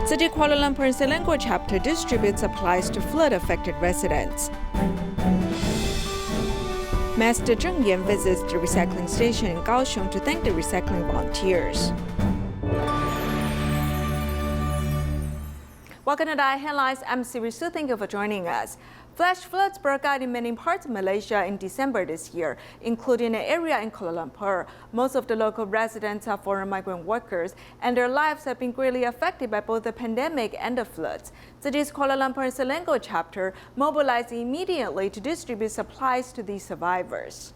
Tzu Chi Kuala Lumpur and Selangor chapter distributes supplies to flood-affected residents. Master Cheng Yen visits the recycling station in Kaohsiung to thank the recycling volunteers. Welcome to Dai Headlines. I'm Siri Su. Thank you for joining us. Flash floods broke out in many parts of Malaysia in December this year, including an area in Kuala Lumpur. Most of the local residents are foreign migrant workers, and their lives have been greatly affected by both the pandemic and the floods. Tzu Chi's Kuala Lumpur and Selangor chapter mobilized immediately to distribute supplies to these survivors.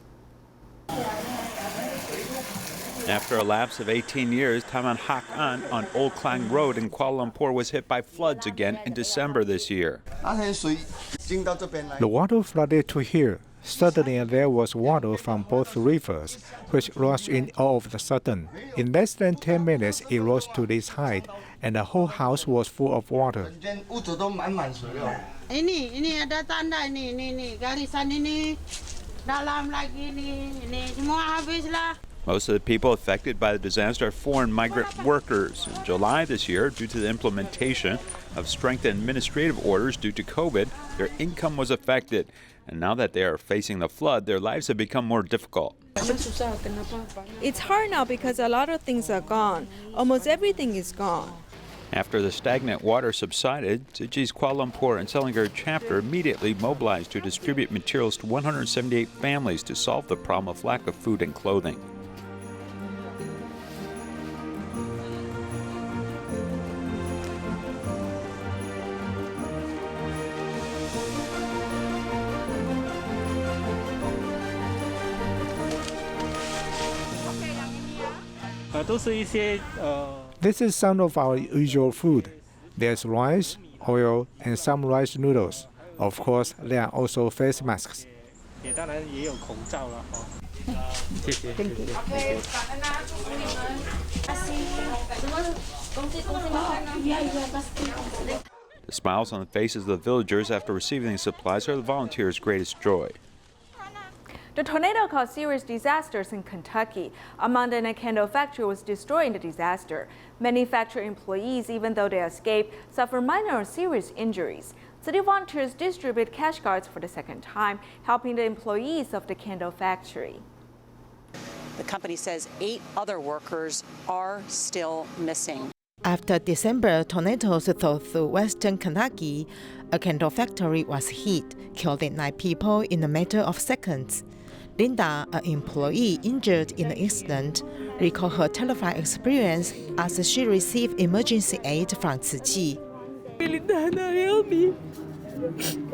After a lapse of 18 years, Taman Hak An on Old Klang Road in Kuala Lumpur was hit by floods again in December this year. The water flooded to here. Suddenly there was water from both rivers, which rushed in all of a sudden. In less than 10 minutes, it rose to this height, and the whole house was full of water. Ini ada tanda ini garisan ini dalam lagi ini semua habislah. Most of the people affected by the disaster are foreign migrant workers. In July this year, due to the implementation of strengthened administrative orders due to COVID, their income was affected. And now that they are facing the flood, their lives have become more difficult. It's hard now because a lot of things are gone. Almost everything is gone. After the stagnant water subsided, Tzu Chi's Kuala Lumpur and Selangor chapter immediately mobilized to distribute materials to 178 families to solve the problem of lack of food and clothing. This is some of our usual food. There's rice, oil, and some rice noodles. Of course, there are also face masks. The smiles on the faces of the villagers after receiving these supplies are the volunteers' greatest joy. The tornado caused serious disasters in Kentucky. A mountain and candle factory was destroyed in the disaster. Many factory employees, even though they escaped, suffered minor or serious injuries. City volunteers distribute cash cards for the second time, helping the employees of the candle factory. The company says 8 other workers are still missing. After December tornadoes tore through western Kentucky, a candle factory was hit, killing 9 people in a matter of seconds. Linda, an employee injured in the incident, recalled her terrifying experience as she received emergency aid from Tzu Chi. Linda, help me.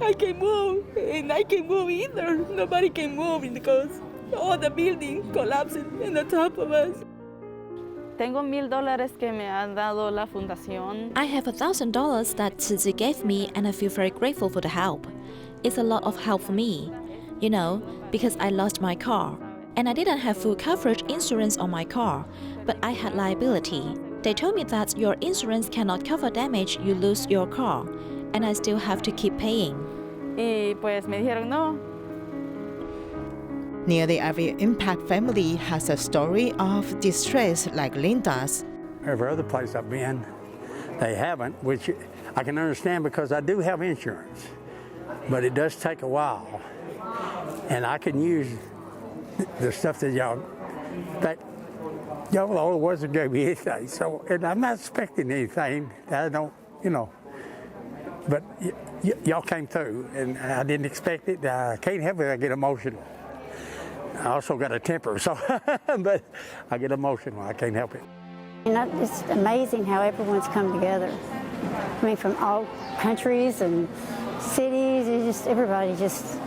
I can't move, and I can't move either. Nobody can move because all the building collapsing on the top of us. Tengo $1,000 que me ha dado la fundación. I have $1,000 that Tzu Chi gave me, and I feel very grateful for the help. It's a lot of help for me, because I lost my car. And I didn't have full coverage insurance on my car, but I had liability. They told me that your insurance cannot cover damage you lose your car, and I still have to keep paying. Y pues me dijeron no. Nearly every impact family has a story of distress like Linda's. Every other place I've been, they haven't, which I can understand because I do have insurance. But it does take a while. And I can use the stuff that y'all the only ones that gave me anything. So, and I'm not expecting anything. I don't, but y'all came through, and I didn't expect it. I can't help it. I get emotional. I also got a temper, so but I get emotional. I can't help it. It's amazing how everyone's come together. I mean, from all countries and cities. Everybody just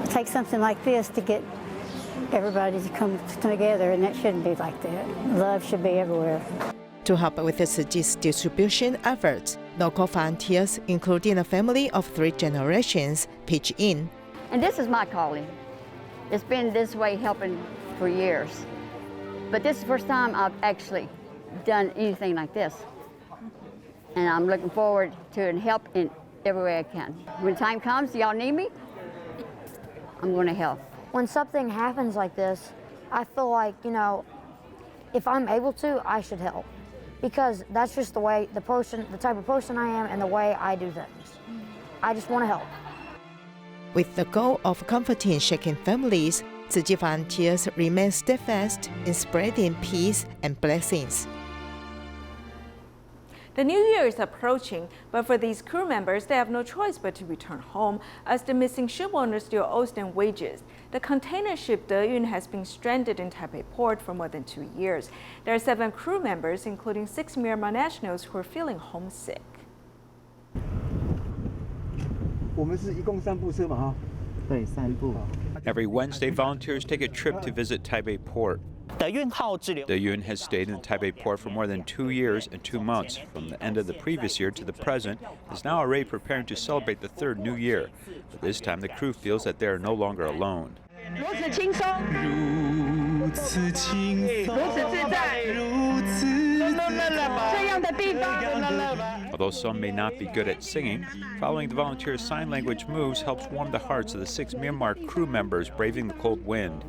takes something like this to get everybody to come together, and that shouldn't be like that. Love should be everywhere. To help with the Tzu Chi's distribution efforts, local volunteers, including a family of 3 generations, pitch in. And this is my calling. It's been this way helping for years. But this is the first time I've actually done anything like this. And I'm looking forward to help in every way I can. When time comes, y'all need me, I'm going to help. When something happens like this, I feel like, if I'm able to, I should help. because that's just the type of person I am and the way I do things. I just want to help. With the goal of comforting shaken families, Tzu Chi volunteers remain steadfast in spreading peace and blessings. The new year is approaching, but for these crew members, they have no choice but to return home as the missing ship owner still owes them wages. The container ship Deyun has been stranded in Taipei port for more than 2 years. There are 7 crew members, including 6 Myanmar nationals who are feeling homesick. Every Wednesday, volunteers take a trip to visit Taipei port. Deyun has stayed in Taipei port for more than 2 years and 2 months. From the end of the previous year to the present, is now already preparing to celebrate the 3rd New Year. But this time, the crew feels that they are no longer alone. Although some may not be good at singing, following the volunteers' sign language moves helps warm the hearts of the 6 Myanmar crew members braving the cold wind.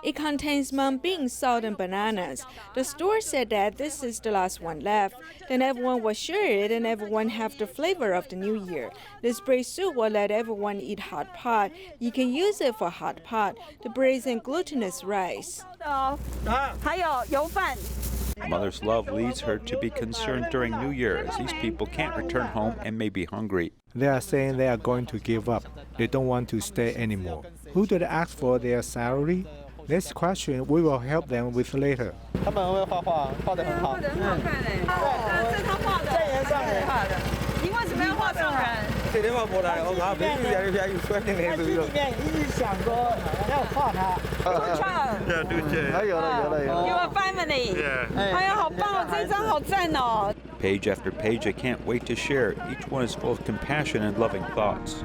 It contains mung beans, salt, and bananas. The store said that this is the last one left. Then everyone will share it and everyone have the flavor of the new year. This braised soup will let everyone eat hot pot. You can use it for hot pot, the braised and glutinous rice. Mother's love leads her to be concerned during New Year as these people can't return home and may be hungry. They are saying they are going to give up. They don't want to stay anymore. Who do they ask for their salary? This question we will help them with later. Page after page, I can't wait to share. Each one is full of compassion and loving thoughts.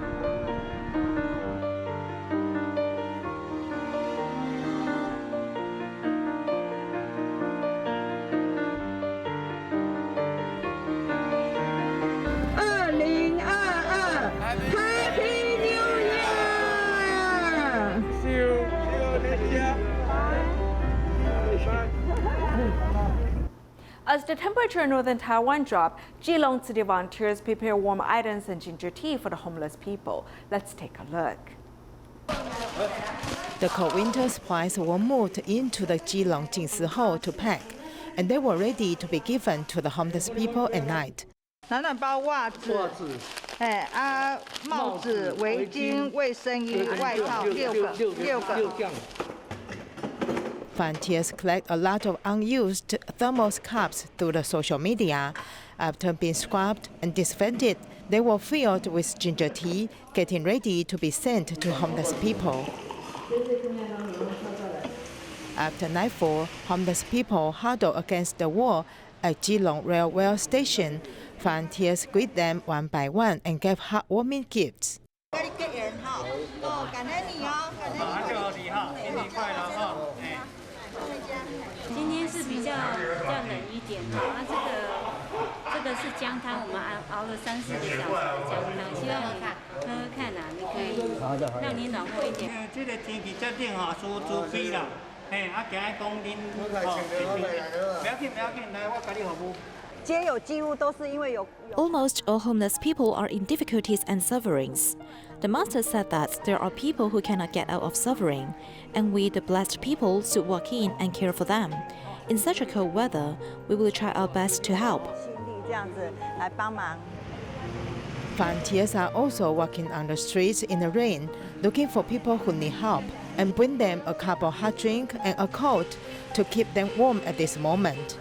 As the temperature in northern Taiwan dropped, Keelung City volunteers prepare warm items and ginger tea for the homeless people. Let's take a look. The cold winter supplies were moved into the Keelung Jingsi Hall to pack, and they were ready to be given to the homeless people at night. 帽子、围巾、卫生衣、外套6个。 Volunteers collect a lot of unused thermos cups through the social media. After being scrubbed and disinfected, they were filled with ginger tea, getting ready to be sent to homeless people. After nightfall, homeless people huddle against the wall at Keelung Railway Station. Volunteers greet them one by one and give heartwarming gifts. 今天是比较冷一点的，这个是姜汤，我们熬了3-4个小时的姜汤，希望你喝喝看啊，你可以让你暖和一点。这个天气这冷啊，输猪皮啦，嘿，啊，今日讲恁不要紧，来我给你服务。 Almost all homeless people are in difficulties and sufferings. The master said that there are people who cannot get out of suffering, and we, the blessed people, should walk in and care for them. In such a cold weather, we will try our best to help. Volunteers are also walking on the streets in the rain, looking for people who need help, and bring them a cup of hot drink and a coat to keep them warm at this moment.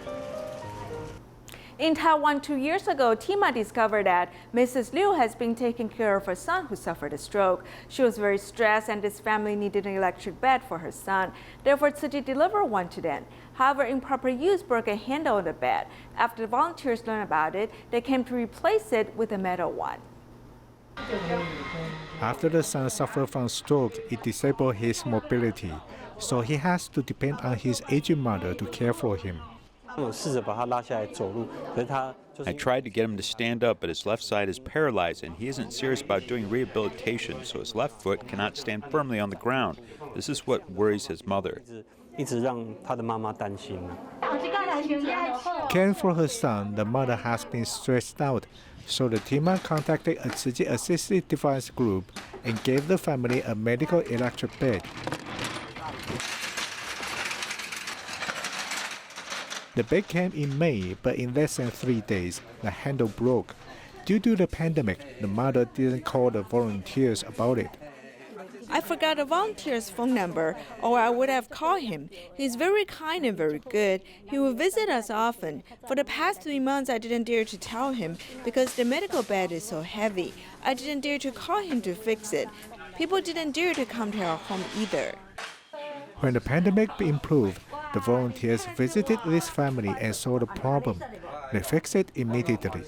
In Taiwan 2 years ago, Tima discovered that Mrs. Liu has been taking care of her son who suffered a stroke. She was very stressed and this family needed an electric bed for her son. Therefore, Tzu Chi delivered one to them. However, improper use broke a handle on the bed. After the volunteers learned about it, they came to replace it with a metal one. After the son suffered from stroke, it disabled his mobility, so he has to depend on his aging mother to care for him. 我试着把他拉下来走路，可是他 I tried to get him to stand up, but his left side is paralyzed, and he isn't serious about doing rehabilitation, so his left foot cannot stand firmly on the ground. This is what worries his mother. Caring for her son, the mother has been stressed out, so the team contacted a Tzu Chi assistive device group and gave the family a medical electric bed. The bed came in May, but in less than 3 days, the handle broke. Due to the pandemic, the mother didn't call the volunteers about it. I forgot the volunteer's phone number, or I would have called him. He's very kind and very good. He will visit us often. For the past 3 months, I didn't dare to tell him because the medical bed is so heavy. I didn't dare to call him to fix it. People didn't dare to come to our home either. When the pandemic improved, the volunteers visited this family and saw the problem. They fixed it immediately.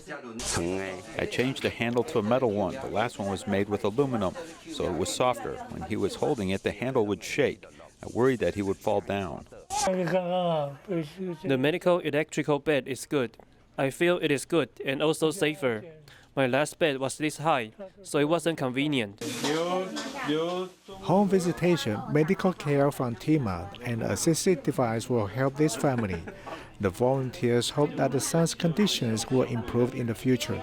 I changed the handle to a metal one. The last one was made with aluminum, so it was softer. When he was holding it, the handle would shake. I worried that he would fall down. The medical electrical bed is good. I feel it is good and also safer. My last bed was this high, so it wasn't convenient. Home visitation, medical care from Tima, and assistive device will help this family. The volunteers hope that the son's conditions will improve in the future.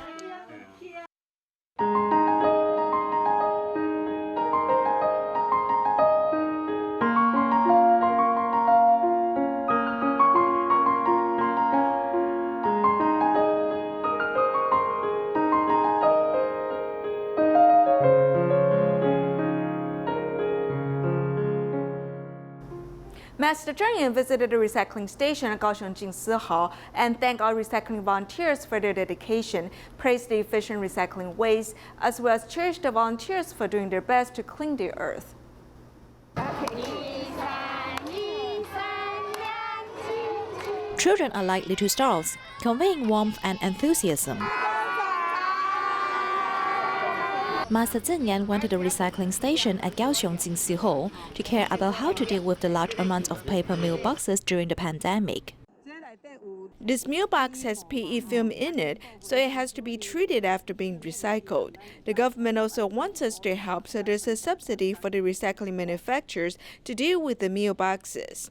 Master Cheng Yen visited a recycling station at Kaohsiung and thanked all recycling volunteers for their dedication, praised the efficient recycling ways, as well as cherished the volunteers for doing their best to clean the earth. Children are like little stars, conveying warmth and enthusiasm. Master Cheng Yen went to the recycling station at Kaohsiung to care about how to deal with the large amount of paper meal boxes during the pandemic. This meal box has PE film in it, so it has to be treated after being recycled. The government also wants us to help, so there's a subsidy for the recycling manufacturers to deal with the meal boxes.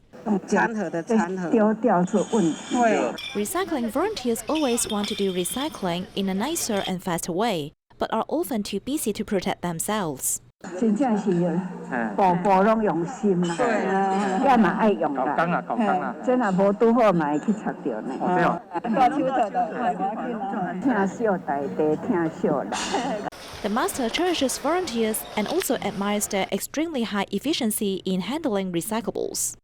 Recycling volunteers always want to do recycling in a nicer and faster way, but are often too busy to protect themselves. The master cherishes volunteers and also admires their extremely high efficiency in handling recyclables.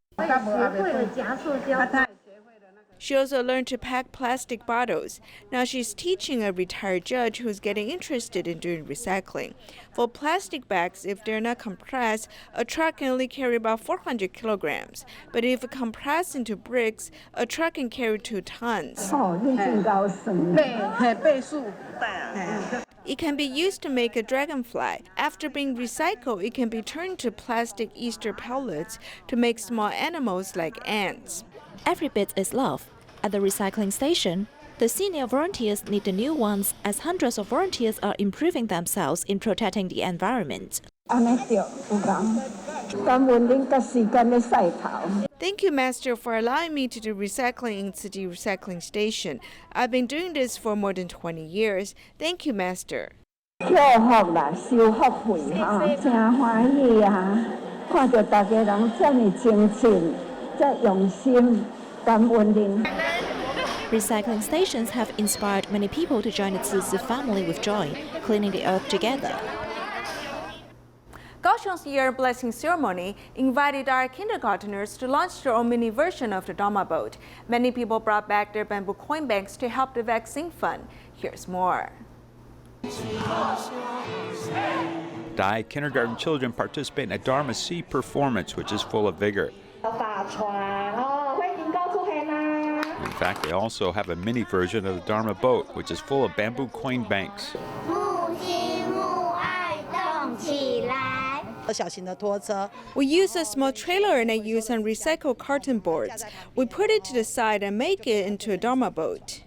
She also learned to pack plastic bottles. Now she's teaching a retired judge who's getting interested in doing recycling. For plastic bags, if they're not compressed, a truck can only carry about 400 kilograms. But if compressed into bricks, a truck can carry 2 tons. It can be used to make a dragonfly. After being recycled, it can be turned to plastic Easter pellets to make small animals like ants. Every bit is love. At the recycling station, the senior volunteers need the new ones as hundreds of volunteers are improving themselves in protecting the environment. Thank you, Master, for allowing me to do recycling in Tzu Chi recycling station. I've been doing this for more than 20 years. Thank you, Master. Recycling stations have inspired many people to join the Tzu Chi family with joy, cleaning the earth together. Kaohsiung's year blessing ceremony invited our kindergarteners to launch their own mini version of the Dharma boat. Many people brought back their bamboo coin banks to help the vaccine fund. Here's more. Dai kindergarten children participate in a Dharma Sea performance, which is full of vigor. In fact, they also have a mini version of the Dharma boat, which is full of bamboo coin banks. We use a small trailer and I use some recycled carton boards. We put it to the side and make it into a Dharma boat.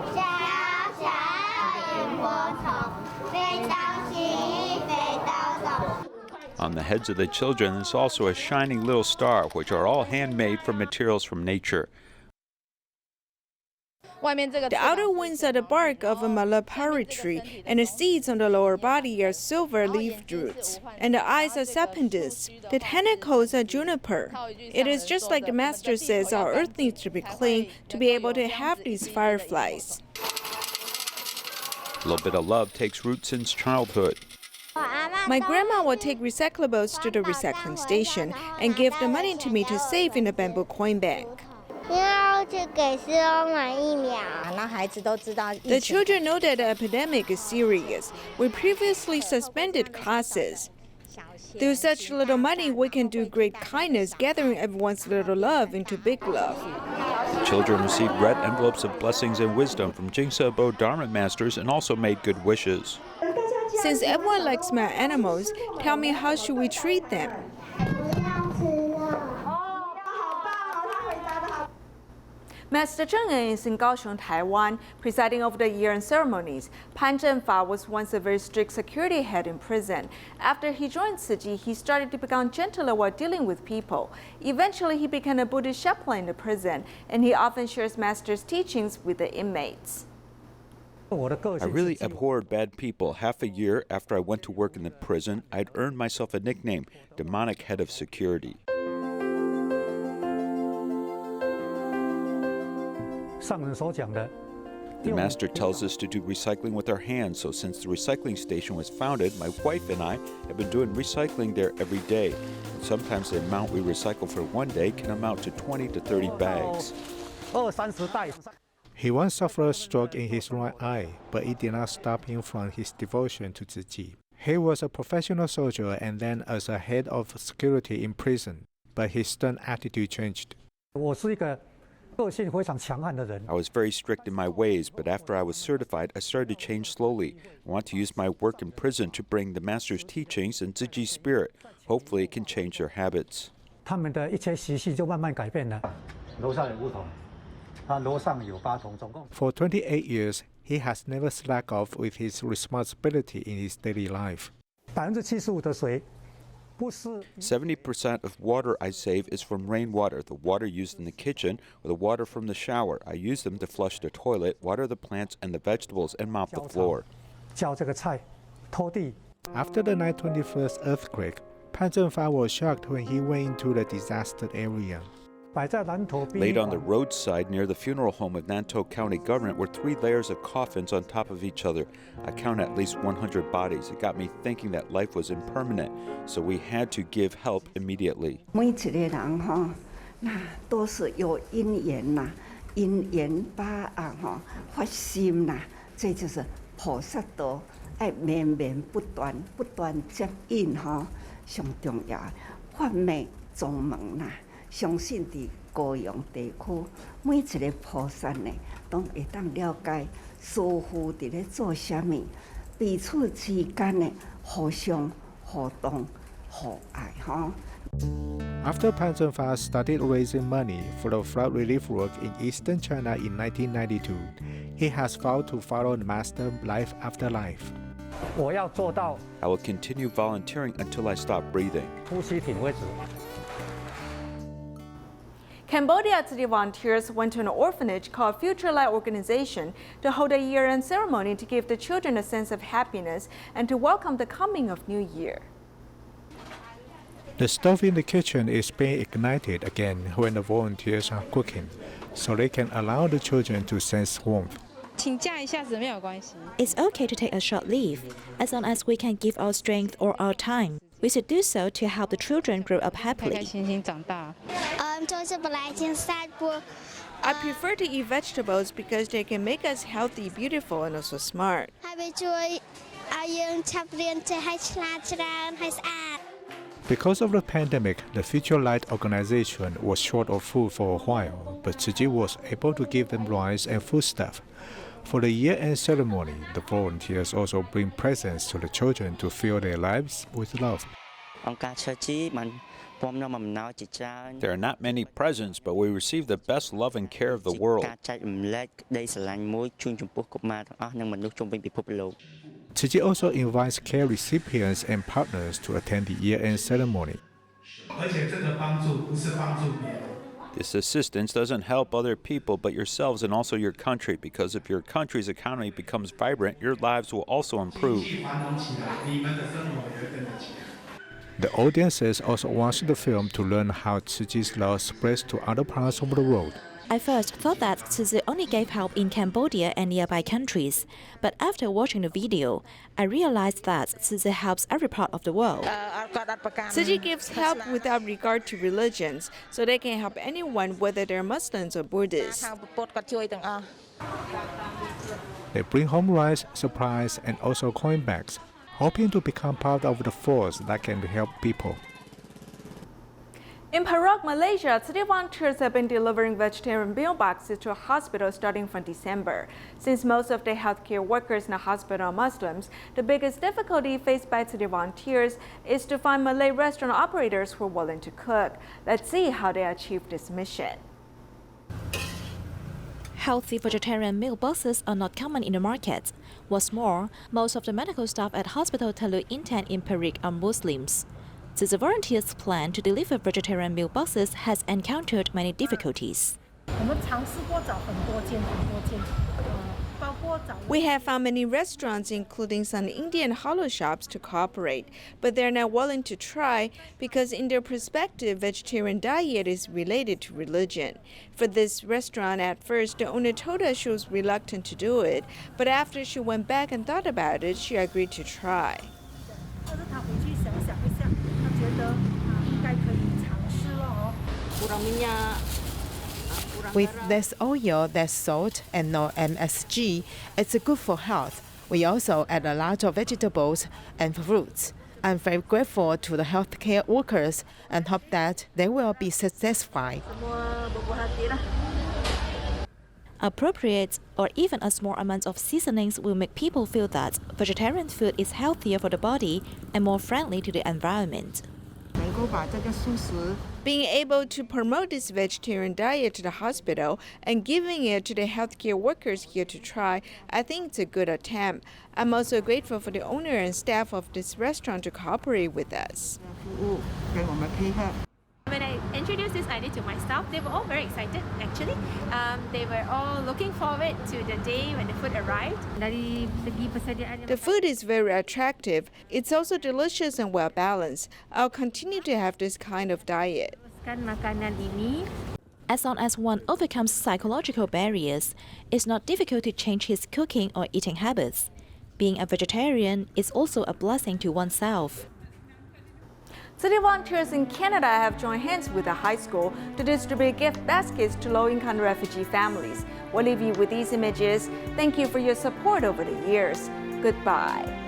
On the heads of the children is also a shining little star, which are all handmade from materials from nature. The outer wings are the bark of a malapari tree, and the seeds on the lower body are silver leaf roots, and the eyes are serpentines. The tentacles are juniper. It is just like the master says, our earth needs to be clean to be able to have these fireflies. A little bit of love takes root since childhood. My grandma would take recyclables to the recycling station and give the money to me to save in the bamboo coin bank. The children know that the epidemic is serious. We previously suspended classes. Through such little money, we can do great kindness, gathering everyone's little love into big love. The children received red envelopes of blessings and wisdom from Jingsa Bo Dharma masters and also made good wishes. Since everyone likes my animals, tell me, how should we treat them? Master Cheng Yen is in Kaohsiung, Taiwan, presiding over the year-end ceremonies. Pan Zhenfa was once a very strict security head in prison. After he joined Tzu Chi, he started to become gentler while dealing with people. Eventually, he became a Buddhist chaplain in the prison, and he often shares Master's teachings with the inmates. I really abhorred bad people. Half a year after I went to work in the prison, I'd earned myself a nickname, Demonic Head of Security. The master tells us to do recycling with our hands, so since the recycling station was founded, my wife and I have been doing recycling there every day. And sometimes the amount we recycle for one day can amount to 20 to 30 bags. He once suffered a stroke in his right eye, but it did not stop him from his devotion to Tzu Chi. He was a professional soldier and then as a head of security in prison, but his stern attitude changed. I was very strict in my ways, but after I was certified, I started to change slowly. I want to use my work in prison to bring the master's teachings and Tzu Chi spirit. Hopefully it can change their habits. For 28 years, he has never slacked off with his responsibility in his daily life. 70% of water I save is from rainwater, the water used in the kitchen, or the water from the shower. I use them to flush the toilet, water the plants and the vegetables, and mop the floor. After the 9/21 earthquake, Pan Zhenfa was shocked when he went into the disaster area. Laid on the roadside near the funeral home of Nantou County government were 3 layers of coffins on top of each other. I counted at least 100 bodies. It got me thinking that life was impermanent, so we had to give help immediately. 每一个人哈，那都是有因缘呐，因缘把发心呐，这就是菩萨道，爱绵绵不断，不断接引哈，上重要，发昧宗门呐。 相信在高雄地区，每一个菩萨呢，都会当了解师父伫咧做啥物，彼此之间呢，互相互动、互爱哈。 After Pan Zhenfa started raising money for the flood relief work in eastern China in 1992, he has vowed to follow the master life after life. I will continue volunteering until I stop breathing. Cambodia Tzu Chi volunteers went to an orphanage called Future Light Organization to hold a year-end ceremony to give the children a sense of happiness and to welcome the coming of New Year. The stove in the kitchen is being ignited again when the volunteers are cooking, so they can allow the children to sense warmth. It's okay to take a short leave, as long as we can give our strength or our time. We should do so to help the children grow up happily. I prefer to eat vegetables because they can make us healthy, beautiful, and also smart. Because of the pandemic, the Future Light organization was short of food for a while, but Tzu Chi was able to give them rice and foodstuff. For the year-end ceremony, the volunteers also bring presents to the children to fill their lives with love. There are not many presents, but we receive the best love and care of the world. Tzu Chi also invites care recipients and partners to attend the year-end ceremony. This assistance doesn't help other people but yourselves and also your country, because if your country's economy becomes vibrant, your lives will also improve. The audiences also watched the film to learn how Tzu Chi's love spreads to other parts of the world. I first thought that Tzu Chi only gave help in Cambodia and nearby countries, but after watching the video, I realized that Tzu Chi helps every part of the world. Tzu Chi gives help without regard to religions, so they can help anyone, whether they're Muslims or Buddhists. They bring home rice, supplies, and also coin bags, hoping to become part of the force that can help people. In Perak, Malaysia, Tzu Chi volunteers have been delivering vegetarian meal boxes to a hospital starting from December. Since most of the healthcare workers in the hospital are Muslims, the biggest difficulty faced by Tzu Chi volunteers is to find Malay restaurant operators who are willing to cook. Let's see how they achieve this mission. Healthy vegetarian meal boxes are not common in the market. What's more, most of the medical staff at Hospital Teluk Intan in Perak are Muslims. Tzu Chi volunteers' plan to deliver vegetarian meal boxes has encountered many difficulties. We have found many restaurants, including some Indian halal shops, to cooperate, but they're not willing to try because in their perspective, vegetarian diet is related to religion. For this restaurant, at first, the owner told us she was reluctant to do it, but after she went back and thought about it, she agreed to try. With less oil, less salt, and no MSG, it's good for health. We also add a lot of vegetables and fruits. I'm very grateful to the healthcare workers and hope that they will be satisfied. Appropriate or even a small amount of seasonings will make people feel that vegetarian food is healthier for the body and more friendly to the environment. Being able to promote this vegetarian diet to the hospital and giving it to the healthcare workers here to try, I think it's a good attempt. I'm also grateful for the owner and staff of this restaurant to cooperate with us. When I introduced this idea to my staff, they were all very excited, actually. They were all looking forward to the day when the food arrived. The food is very attractive. It's also delicious and well-balanced. I'll continue to have this kind of diet. As long as one overcomes psychological barriers, it's not difficult to change his cooking or eating habits. Being a vegetarian is also a blessing to oneself. Tzu Chi volunteers in Canada have joined hands with a high school to distribute gift baskets to low-income refugee families. We'll leave you with these images. Thank you for your support over the years. Goodbye.